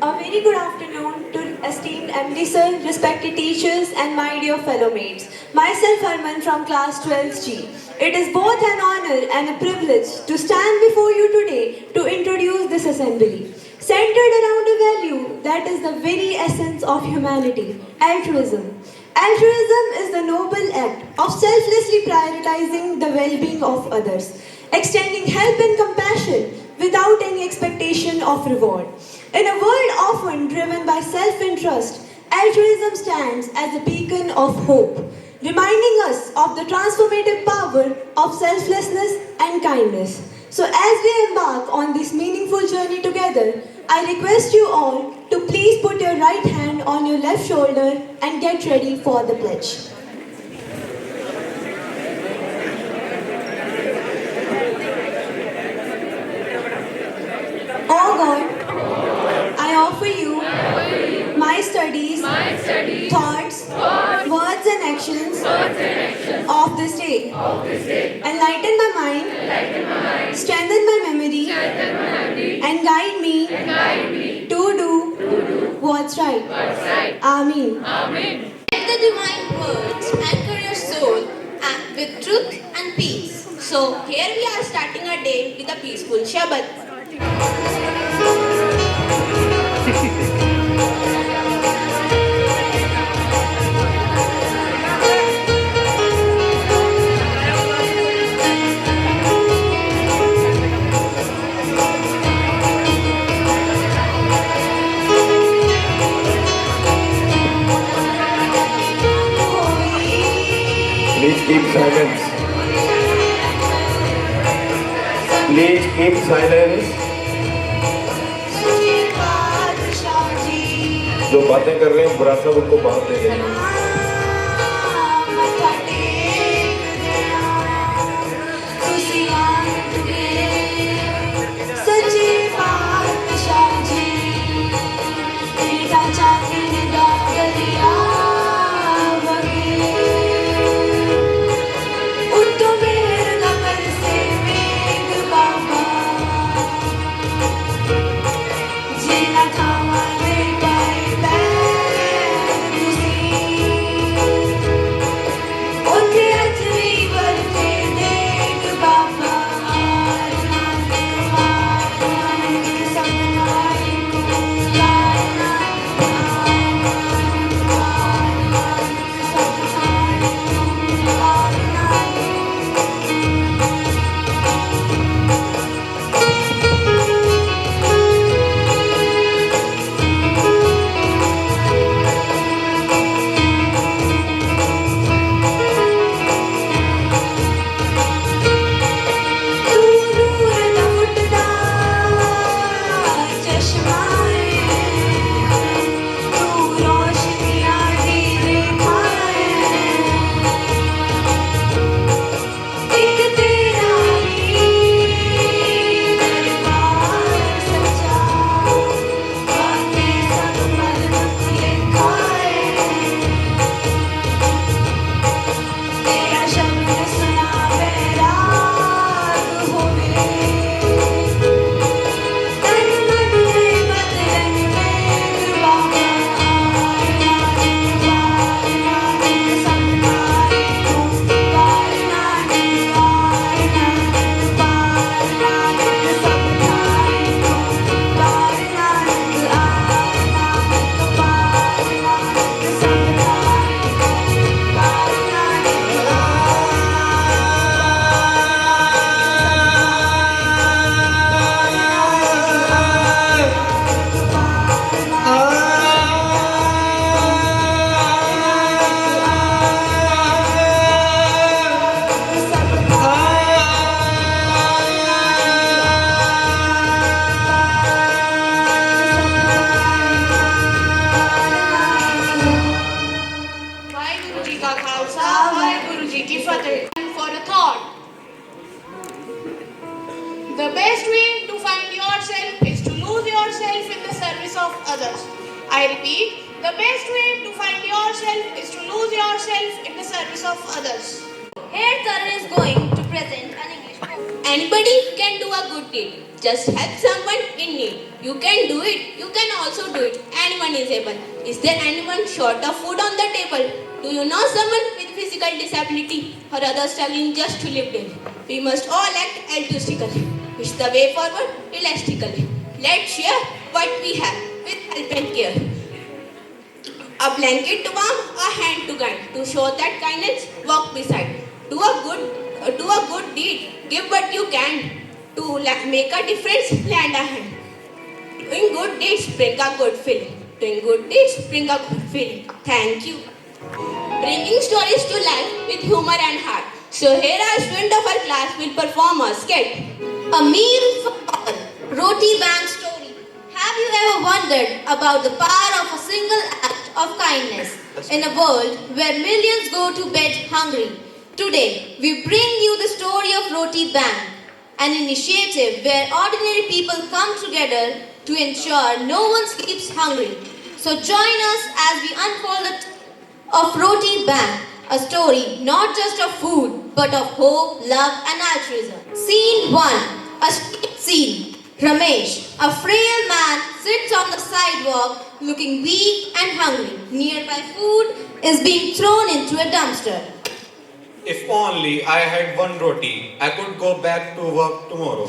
A very good afternoon to esteemed MD sir, respected teachers and my dear fellow mates. Myself Harman from class 12G. It is both an honor and a privilege to stand before you today to introduce this assembly. Centered around a value that is the very essence of humanity, altruism. Altruism is the noble act of selflessly prioritizing the well-being of others, extending help and compassion without any expectation of reward. In a world often driven by self-interest, altruism stands as a beacon of hope, reminding us of the transformative power of selflessness and kindness. So as we embark on this meaningful journey together, I request you all to please put your right hand on your left shoulder and get ready for the pledge. Oh God, I offer you my studies, thoughts, words and actions of this day. Enlighten my mind, strengthen my memory, and guide me to do what's right. Amen. Let the divine words anchor your soul with truth and peace. So here we are starting our day with a peaceful Shabbat. Please keep silence. Please keep silence. जो बातें कर रहे हैं बुरा सब उनको बाहर दे देना. For a thought. The best way to find yourself is to lose yourself in the service of others. I repeat, the best way to find yourself is to lose yourself in the service of others. Here Karan is going to present an English poem. anybody can do a good deed. Just help someone in need. You can do it. You can also do it. Anyone is able. Is there anyone short of food on the table? Do you know someone with physical disability or others struggling just to live daily? We must all act altruistically. It's the way forward elastically. Let's share what we have with help and care. A blanket to warm, a hand to guide. To show that kindness, walk beside. Do a good deed. Give what you can. To make a difference, lend a hand. Doing good deeds bring a good feeling. Doing good deeds bring a good feeling. Thank you. Bringing stories to life with humor and heart. So here our student of our class will perform a skit. A meal for all. Roti Bank story. Have you ever wondered about the power of a single act of kindness in a world where millions go to bed hungry? Today, we bring you the story of Roti Bank, an initiative where ordinary people come together to ensure no one sleeps hungry. So join us as we unfold it of Roti Bank, a story not just of food but of hope, love and altruism. Scene 1. A street scene. Ramesh, a frail man, sits on the sidewalk looking weak and hungry. Nearby food is being thrown into a dumpster. If only I had one roti, I could go back to work tomorrow.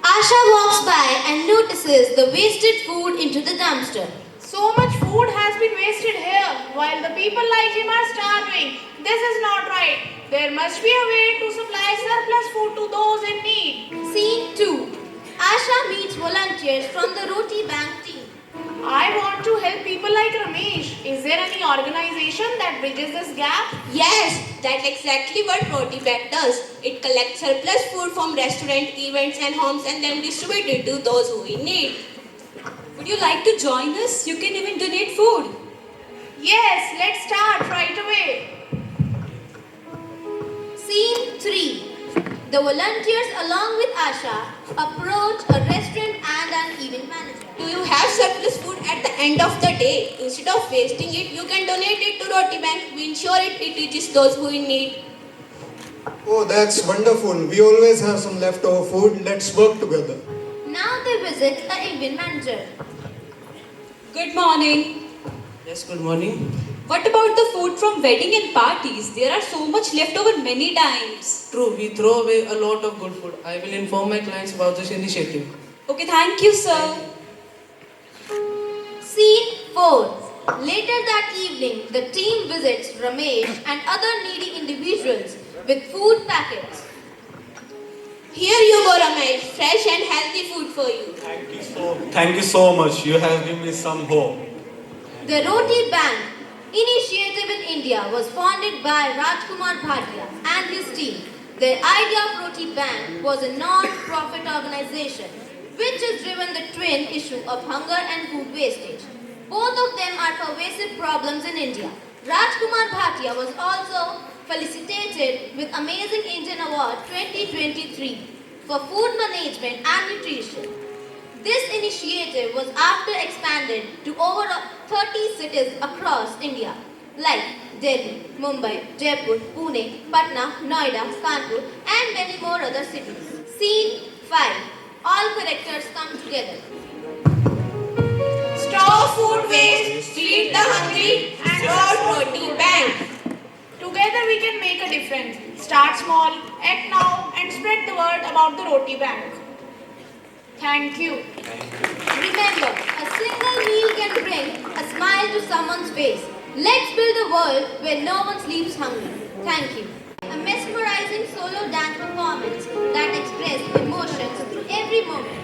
Asha walks by and notices the wasted food into the dumpster. So much food has been wasted here while the people like him are starving. This is not right. There must be a way to supply surplus food to those in need. Scene 2. Asha meets volunteers from the Roti Bank team. I want to help people like Ramesh. Is there any organization that bridges this gap? Yes, that's exactly what Roti Bank does. It collects surplus food from restaurants, events and homes and then distributes it to those who in need. Would you like to join us? You can even donate food. Yes, let's start right away. Scene 3. The volunteers along with Asha approach a restaurant and an event manager. Do you have surplus food at the end of the day? Instead of wasting it, you can donate it to Roti Bank. We ensure it reaches those who in need. Oh, that's wonderful. We always have some leftover food. Let's work together. Now they visit an event manager. Good morning. Yes, good morning. What about the food from wedding and parties? There are so much left over many times. True, we throw away a lot of good food. I will inform my clients about this initiative. Okay, thank you, sir. Scene 4. Later that evening, the team visits Ramesh and other needy individuals with food packets. Here you go, Ramesh. Fresh and healthy food for you. Thank you so much. You have given me some hope. The Roti Bank initiative in India was founded by Rajkumar Bhatia and his team. Their idea of Roti Bank was a non-profit organization which has driven the twin issue of hunger and food wastage. Both of them are pervasive problems in India. Rajkumar Bhatia was also felicitated with Amazing Indian Award 2023 for food management and nutrition. This initiative was after expanded to over 30 cities across India like Delhi, Mumbai, Jaipur, Pune, Patna, Noida, Kanpur and many more other cities. Scene 5. All characters come together. Stop food waste, feed the hungry and support Roti Bank. Together we can make a difference. Start small, act now and spread the word about the Roti Bank. Thank you. Remember, a single meal can bring a smile to someone's face. Let's build a world where no one sleeps hungry. Thank you. A mesmerizing solo dance performance that expressed emotions through every moment.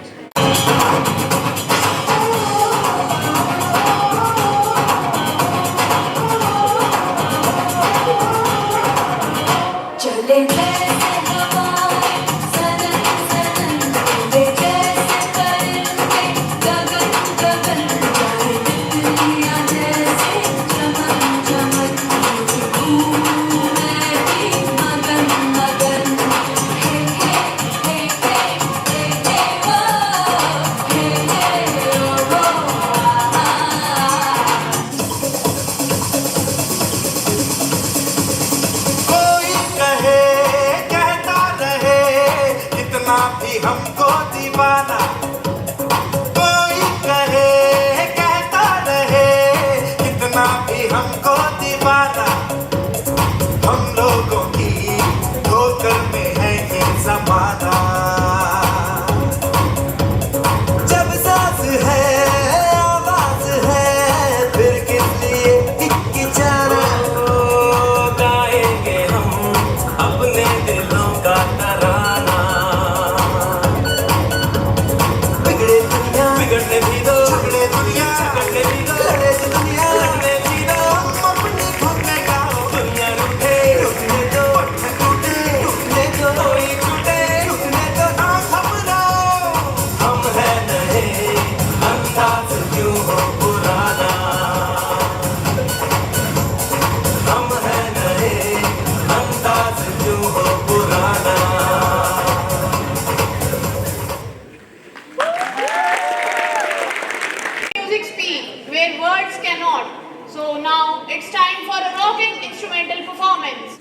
music speak where words cannot. So now it's time for a rocking instrumental performance.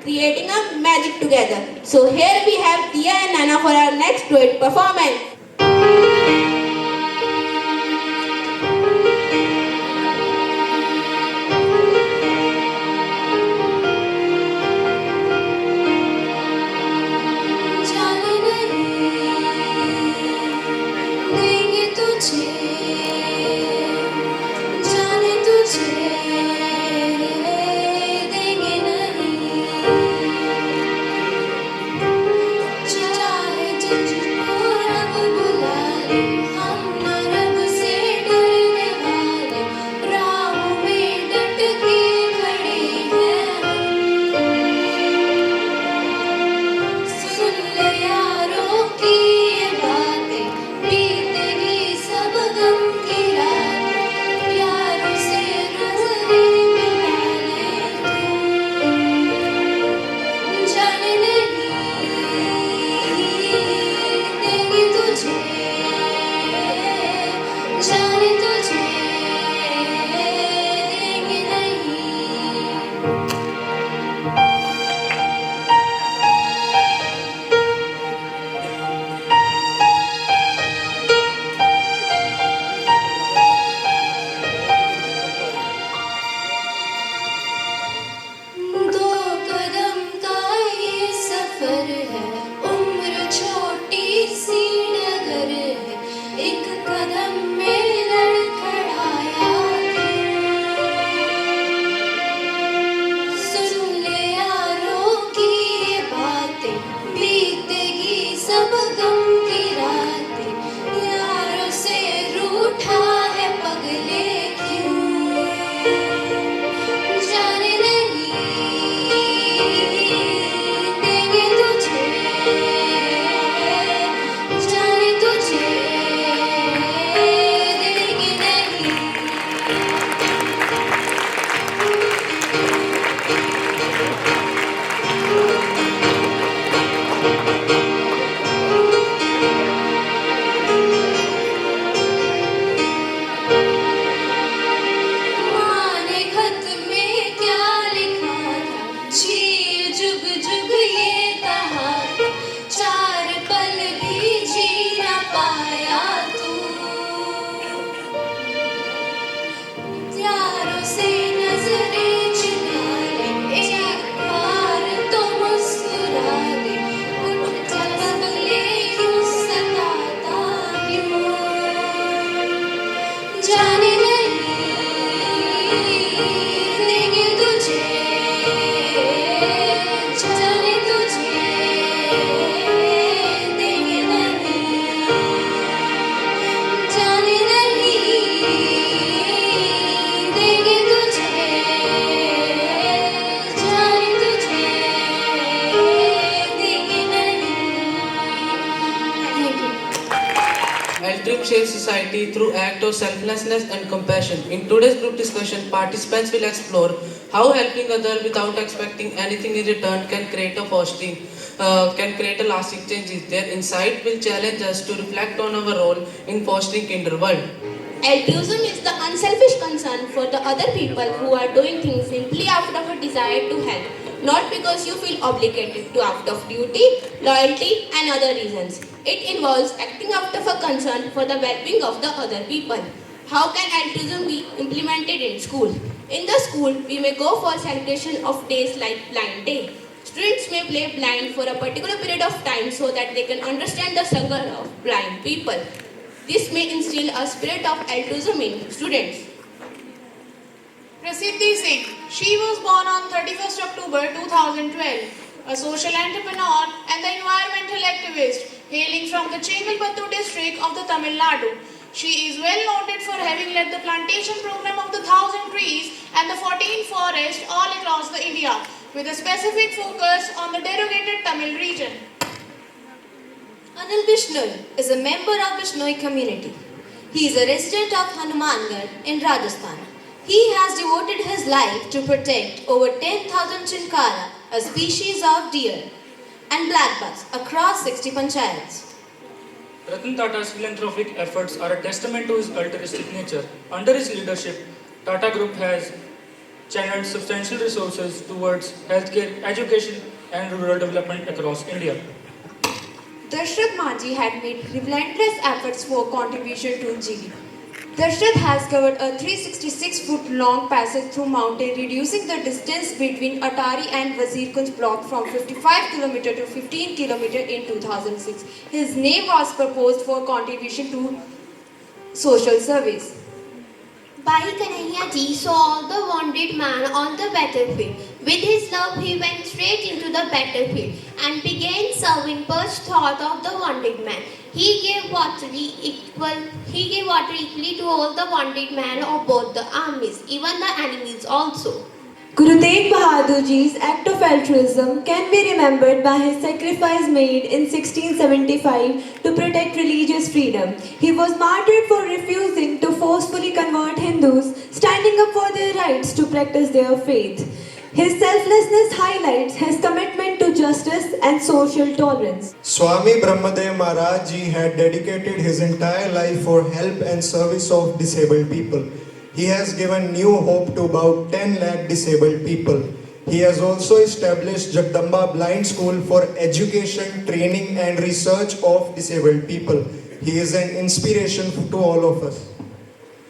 Creating a magic together. So here we have Tia and Nana for our next duet performance. जाने नहीं देंगे तुझे जाने तुझे देंगे नहीं चाहे तुझको रब to shape society through act of selflessness and compassion. In today's group discussion, participants will explore how helping others without expecting anything in return can create a lasting change. Their insight will challenge us to reflect on our role in fostering kinder world. Altruism is the unselfish concern for the other people who are doing things simply out of a desire to help, not because you feel obligated to out of duty, loyalty and other reasons. It involves acting out of a concern for the well-being of the other people. How can altruism be implemented in school? In the school, we may go for celebration of days like Blind Day. Students may play blind for a particular period of time so that they can understand the struggle of blind people. This may instill a spirit of altruism in students. Prasiddhi Singh. She was born on 31st October 2012, a social entrepreneur and the environmental activist hailing from the Chengalpattu district of the Tamil Nadu. She is well noted for having led the plantation program of the 1,000 trees and the 14 forests all across the India, with a specific focus on the derogated Tamil region. Anil Bishnoi is a member of Bishnoi community. He is a resident of Hanumangarh in Rajasthan. He has devoted his life to protect over 10,000 chinkara, a species of deer, and blackbacks across 60 panchayats. Ratan Tata's philanthropic efforts are a testament to his altruistic nature. Under his leadership, Tata Group has channeled substantial resources towards healthcare, education, and rural development across India. Dashrath Manji had made relentless efforts for contribution to GDP. Dashrath has covered a 366-foot-long passage through mountain, reducing the distance between Atari and Wazirkunj block from 55 km to 15 km in 2006. His name was proposed for contribution to social service. Bhai Kanhaiya Ji saw the wounded man on the battlefield. With his love, he went straight into the battlefield and began serving first thought of the wounded man. He gave water equally to all the wounded men of both the armies, even the enemies also. Guru Tegh Bahadur Ji's act of altruism can be remembered by his sacrifice made in 1675 to protect religious freedom. He was martyred for refusing to forcefully convert Hindus, standing up for their rights to practice their faith. His selflessness highlights his commitment to justice and social tolerance. Swami Brahmadev Maharaj Ji had dedicated his entire life for help and service of disabled people. He has given new hope to about 10 lakh disabled people. He has also established Jagdamba Blind School for education, training and research of disabled people. He is an inspiration to all of us.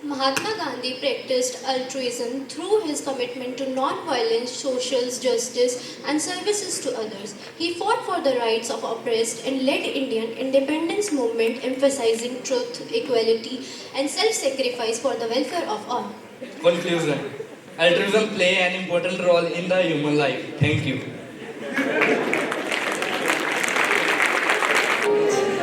Mahatma Gandhi practiced altruism through his commitment to non-violence, social justice and services to others. He fought for the rights of oppressed and led Indian independence movement emphasizing truth, equality and self-sacrifice for the welfare of all. Conclusion. Altruism play an important role in the human life. Thank you.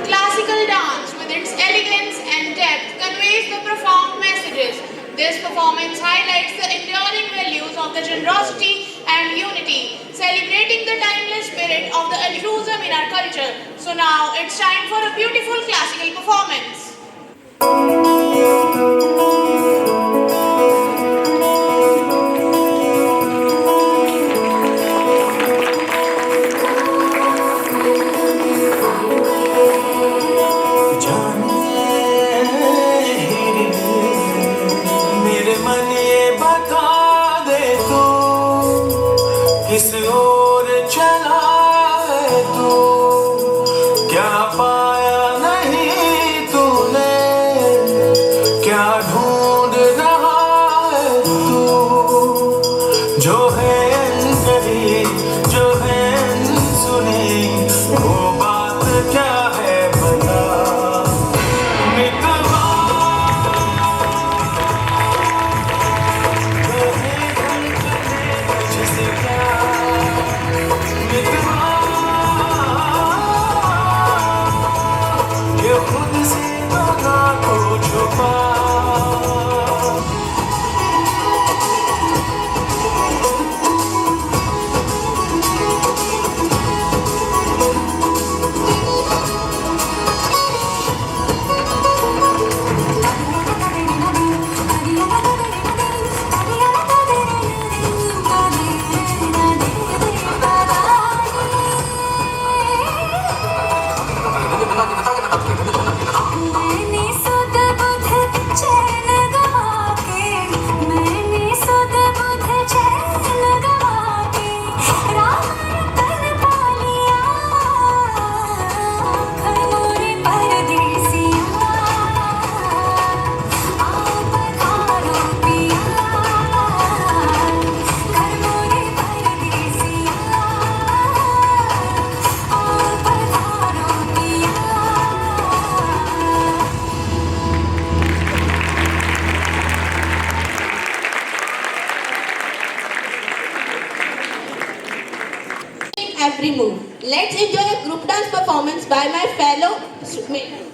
Classical dance, with its elegance and depth, conveys the profound messages. This performance highlights the enduring values of the generosity and unity, celebrating the timeless spirit of the altruism in our culture. So now it's time for a beautiful classical performance. किस ओर चला है तू, क्या पाया नहीं तूने, क्या ढूंढ रहा है तू, जो है अनकही, जो है अनसुनी, वो बात क्या है बता मितवा, जिसे क्या मितवा every move. Let's enjoy a group dance performance by my fellow students.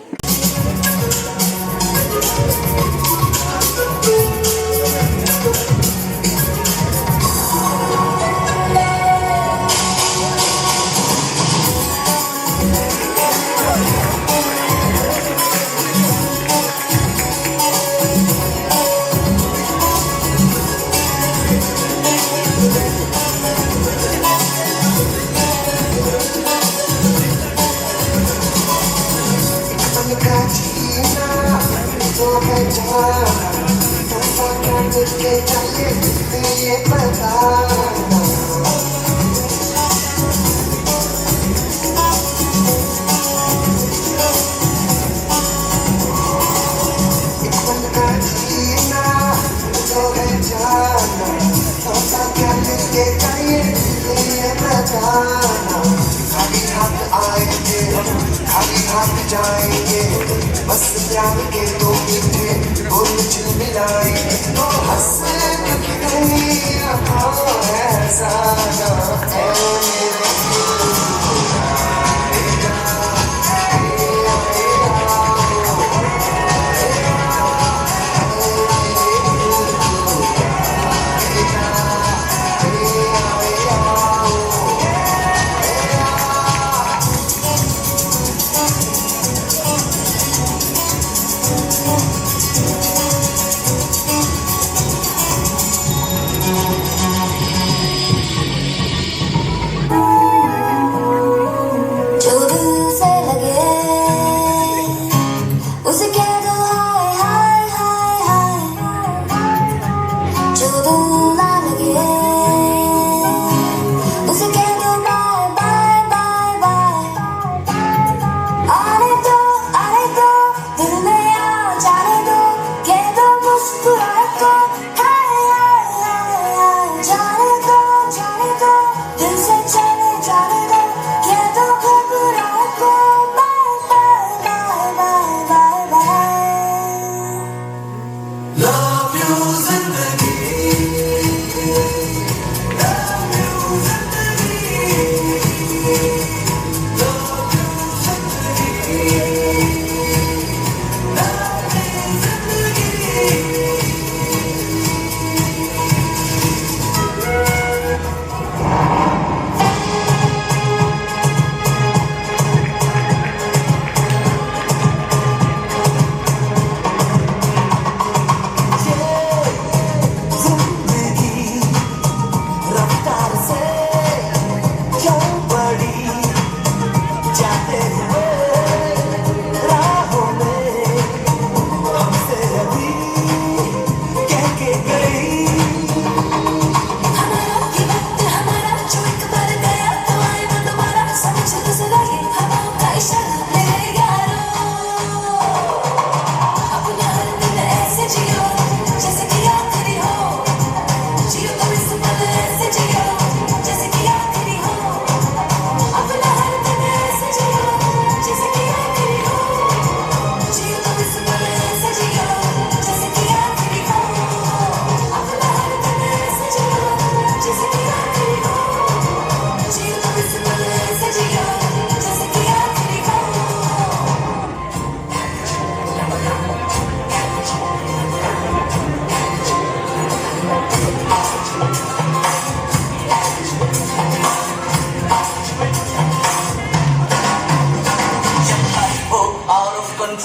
जाएंगे बस प्यार के दो मीठे बोल चिलमिलाएंगे तो हंस क्योंकि दुनिया ऐसा ना है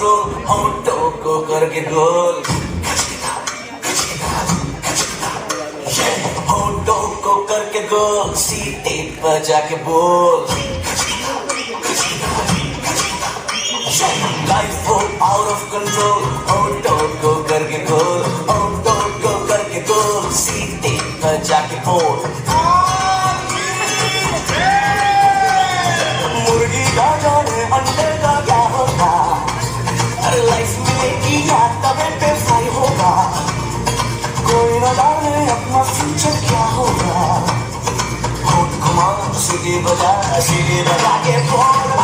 मेरे होठों को करके गोल होठों को करके गोल सीटे पर जाके बोल लाइफ हो आउट ऑफ कंट्रोल होठों को करके गोल होठों को करके गोल सीटे पर जाके बोल मुर्गी का जाने अंडे का क्या होगा लाइफ मिलेगी या तबे पे फ्राई होगा कोई न जाने अपना फ्यूचर क्या होगा होठ घुमा सीढ़ी बजा के बोल